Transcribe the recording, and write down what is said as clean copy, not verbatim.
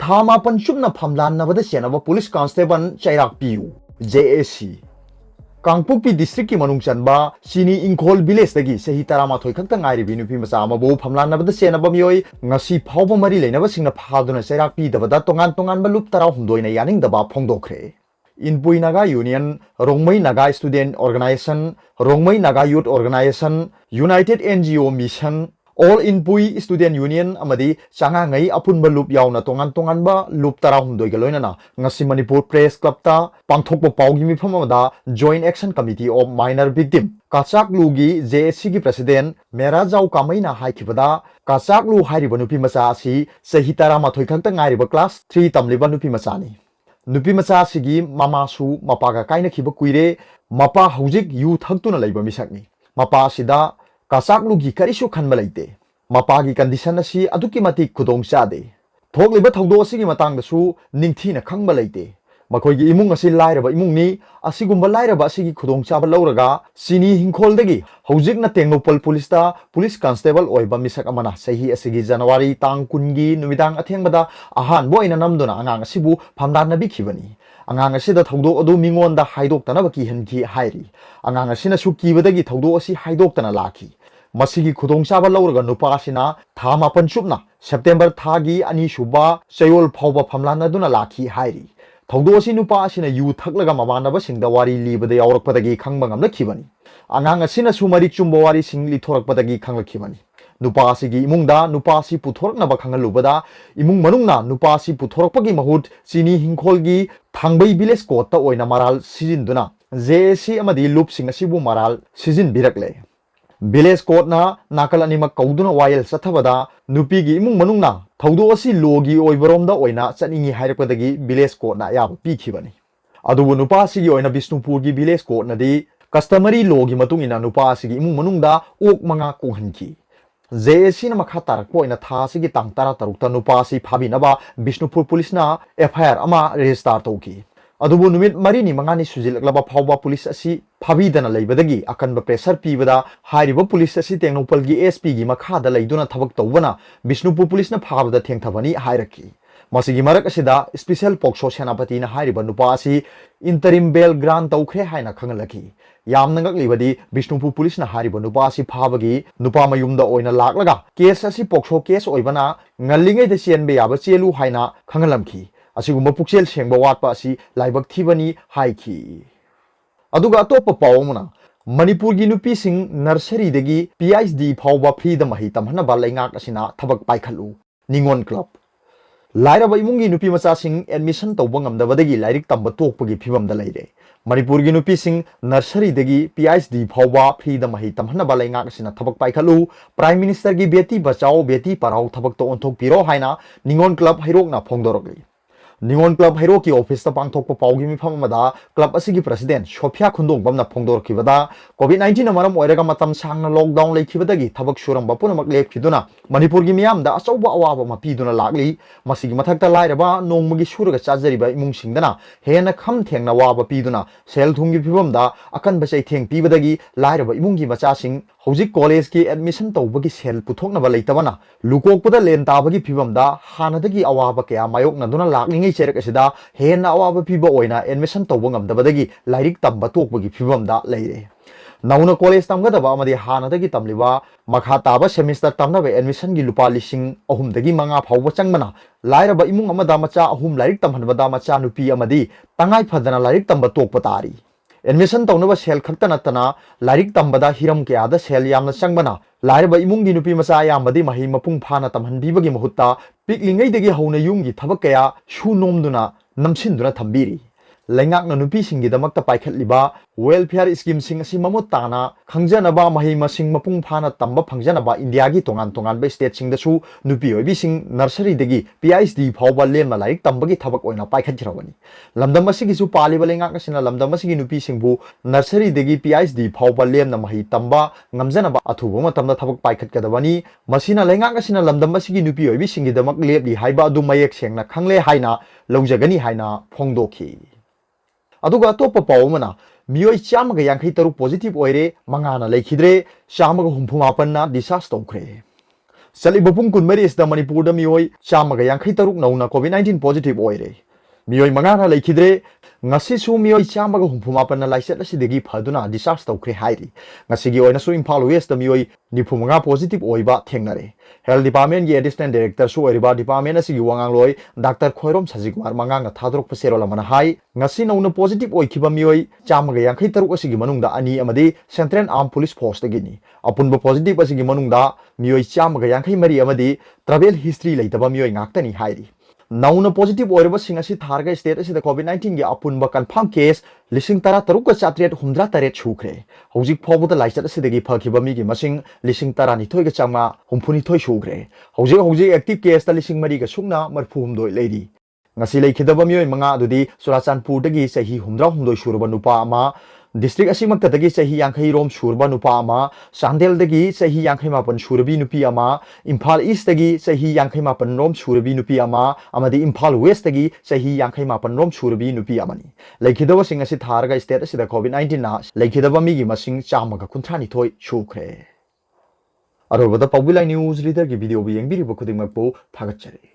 थामापन चुपना फमलानबद सेनब police constable चैराक पियू JAC कांगपुपी district की मनुंग चनबा सिनी इंखोल village दगी सही तरामाथोय खक्ता ngairibi nupi macha amabu phamlanabada senaba miyoi ngasi phawba mari leinaba singna phaduna chairak pidabada tongan tongan ba lup tara humdoina yaningdaba phongdokhre Inpui Naga Union, Rongmei Naga Student Organization, Rongmei Naga Youth Organization, United NGO Mission, All Inpui Student Union amadi changangai apunba loop yauna tongan tongan ba loop tara humdoi galoina ngasi Manipur Press Club ta pangthokpa pawgi mifam amada Joint Action Committee of Minor Victim Kachak Lugi JAC gi President Mera Jau Kamaina haikibada Kachak Lu hairiba nupi macha asi sahi tara mathoi khakta ngairiba class 3 tamliba nupi macha ni Nupi macha sigi mama su mapa ga kaina khiba kuire mapa hojik yu thagtuna leiba misakni mapa sida Kachak lu gi karisu khanba leite mapa gi condition asi aduki mati khudong chade thok liba thogdo asigi matang da su ningthina khangba leite makhoi gi imung asi lairaba imung ni asigumba lairaba asigi khudong chaba lauraga sini hingkhol dagi hojik na tengnopal police ta police constable oiba misak amana sahi asigi January tang kungi numidang athengbada ahan boina namduna angang asibu phamdan nabi khibani angang asida thogdo adu mingon da haidok tanaba ki hanki hairi angang asina su kibadagi thogdo asi haidok tana lakhi masigi khudong chaba lauraga nupa asina thama panchupna September thagi ani suba sayol phawba phamlan aduna lakhi hairi thogdo asi nupa asina yu thaklaga mamanaba singda wari libada yaurakpadagi khangba ngamna khibani angang asina su marik chumba wari singli thorakpadagi khanglakhibani nupa asigi imungda nupa asi puthoraknaba khangalubada imung manungna nupa asi puthorakpagi mahut chini hingkholgi thangbai village court ta oina maral sijinduna JAC amadi loop sing asibu maral sijin birakle village court na nakal animak kauduna wayel sathabada nupi gi imung manungna thogdo asi logi oibaromda oina chaningi hairakpadagi village court na yab pikhibani adubu nupa asigi oina Bishnupur gi village court na di customary law gi matung ina nupa asigi imung manungda ok manga konghanki JAC na makha tarakpo ina tha asigi tang tara tarukta nupa asi phabinaba Bishnupur police na FIR ama register tawki adubu numit mari ni mangani sujilaklaba phawba police asi phabidana leibadagi akanba pressure pibada hairiba police asi tengnopal gi SP gi makha da leiduna thabak tawbana Bishnupur police na phabada thengthabani hairaki masigi marak asida special pokso senapati na hairiba nupa asi interim bail grant tawkhre haina khangalaki yamna ngaklibadi Bishnupur police na hariba nupa asi phabagi nupa mayumda oina laklaga case asi pokso case oibana ngalingei de chenbe yaba chelu haina khangalamki asigumba pukchel sengba watpa asi laibak thibani haiki aduga atopa pawmuna Manipur gi nupi sing nursery degi PhD phawba freedom hi tamhana ba laingak asina thabak paikhalu Ningon Club Lairaba imungi nupi macha sing admission tawba ngamdabadagi lairik tamba tokpagi phibamda leire Manipur gi nupi sing nursery degi PhD phawba freedom hi tamhana ba laingak asina thabak paikhalu Prime Minister gi beti bachao beti parau thabak to onthok piro haina Ningon Club hairok na phongdorokli Ningon Club hairo ki office ta pangthokpa pawgi mifam amada club asigi president Sophia Khundong bamna phongdorkibada COVID-19 na maram oiraga matam sangna lockdown lekhibadagi thabak suramba punamak lekhiduna Manipur gi miyamda achauba awaba mapiduna lakli masigi mathakta lairaba nongmagi suraga chajariba imung singdana hena kham thengna waba piduna sel thungi phibamda akan bachai theng pibadagi lairaba imungi macha sing hojik college ki admission tawbagi sel puthokna ba leitabana lukokpada len tabagi phibamda hanadagi awaba kya mayokna duna lakningi cherak asida hena awaba phiba oina admission tawba ngamdabadagi lairik tamba tokbagi phibamda leire nauna college tamgadaba amadi hanadagi tamliba makha taba semester tamnaba admission gi lupa lising ahum dagi manga phawba changmana lairaba imung amada macha ahum lairik tamhanbada macha nupi amadi tangai phadana lairik tamba tokpa tari admission tawnaba sel khakta natana lairik tambada hiram kya da sel yamna changbana lairaba imungi nupi macha yamadi mahi mapung phana tamhanbibagi mahutta piklingei degi hauna yumgi thabak kaya shu nomduna namsinduna thambiri Lengak na nupi singi damakta paikhatliba welfare scheme sing asi mamut tana khangjanaba mahi masing mapung phana tamba phangjanaba India gi tongan tongan ba state sing dasu nupi oibi sing nursery degi PhD phawba lem laik tambagi thabak oina paikhatjirawani lamdam asigi su paliba lengak asina lamdam asigi nupi singbu nursery degi PhD phawba lem na mahi tamba ngamjanaba athuba matamda thabak paikhatkadabani masina lengak asina lamdam asigi nupi oibi singi damak lepli haiba adu mayek sengna khangle haina lawjagani haina phongdokhi aduga topa pawmana miyoi chamaga yankhai taru positive oire mangana lekhidre chamaga humphuma panna discharge tawkhre चलिब पुंग कुनमरीसदा मणिपुर मियोई चामगा यांखै तरुक नौना कोविड-19 positive ओइरे मियोई मंगाना लेखिद्रे ngasisu mioi chamaga humphumapana laisat asidagi phaduna discharge tawkhre hairi ngasigi oina su Imphal West da mioi nifumanga positive oiba thengnare health department gi assistant director su oiriba department asigi wangangloi Dr. Khoirom Sajikumar mangang thadrok paserola mana hai ngasi nauna positive oikiba mioi chamaga yankhai taruk asigi manungda ani amadi Central Armed Police Force dagini apunba positive asigi manungda mioi chamaga yankhai mari amadi travel history leitaba mioi ngaktani hairi नाउना positive ओरबा सिंग असि थारगा state असि कोविड-19 गे अपुनबा confirm case लिसिंग तरा तरुक चात्रेट हुमद्रा तरेट छुख्रे हौजिक फावबदा लाइसट असि फखिबा मिगी मसिंग लिसिंग तरा निथोय गे चांगा हुमफुनिथोय छुख्रे हौजिक एक्टिव केस ता लिसिंग मरी गे सुंगना मरफुमदोय लेरी ngasi lekhidaba mioi manga adudi Surachandpur dagi sahi humdra humdoi surba nupa ama district asimakta dagi sahi yankhai rom surba nupa ama Chandel dagi sahi yankhai mapan surbi nupi ama Imphal East dagi sahi yankhai mapan rom surbi nupi ama amadi Imphal West dagi sahi yankhai mapan rom surbi nupi amani lekhidaba sing asi tharga state asida COVID-19 na lekhidaba migi masing chamaga kunthani thoi chukre arobada Pawbilai news reader gi video bi yengbiri ba khuding makpo thagachare